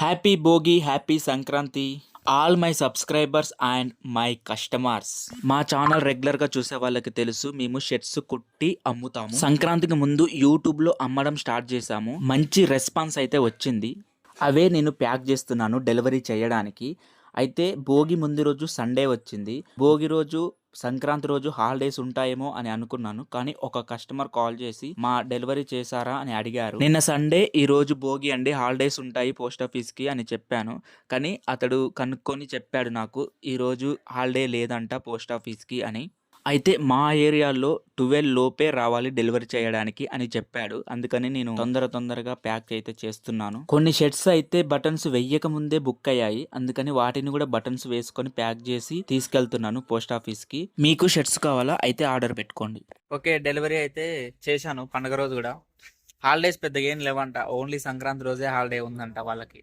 Happy Bhogi, happy Sankranti all my subscribers and my customers. మా channel రెగ్యులర్గా చూసే వాళ్ళకి తెలుసు, మేము షర్ట్స్ కుట్టి అమ్ముతాము. సంక్రాంతికి ముందు యూట్యూబ్లో అమ్మడం స్టార్ట్ చేశాము. మంచి రెస్పాన్స్ అయితే వచ్చింది. అవే నేను ప్యాక్ చేస్తున్నాను డెలివరీ చేయడానికి. అయితే భోగి ముందు రోజు సండే వచ్చింది. భోగి రోజు సంక్రాంతి రోజు హాలిడేస్ ఉంటాయేమో అని అనుకున్నాను. కానీ ఒక కస్టమర్ కాల్ చేసి మా డెలివరీ చేశారా అని అడిగారు. నిన్న సండే, ఈ రోజు భోగి అండి, హాలిడేస్ ఉంటాయి పోస్ట్ ఆఫీస్కి అని చెప్పాను. కానీ అతడు కనుక్కొని చెప్పాడు నాకు, ఈరోజు హాలిడే లేదంట పోస్ట్ ఆఫీస్కి అని. అయితే మా ఏరియాలో 12 లోపే రావాలి డెలివరీ చేయడానికి అని చెప్పాడు. అందుకని నేను తొందరగా ప్యాక్ అయితే చేస్తున్నాను. కొన్ని షర్ట్స్ అయితే బటన్స్ వెయ్యక ముందే బుక్ అయ్యాయి. అందుకని వాటిని కూడా బటన్స్ వేసుకొని ప్యాక్ చేసి తీసుకెళ్తున్నాను పోస్ట్ ఆఫీస్ కి. మీకు షర్ట్స్ కావాలా అయితే ఆర్డర్ పెట్టుకోండి. ఓకే, డెలివరీ అయితే చేశాను. పండుగ రోజు కూడా హాలిడేస్ పెద్దగా ఏం లేవంట, ఓన్లీ సంక్రాంతి రోజే హాలిడే ఉందంట వాళ్ళకి.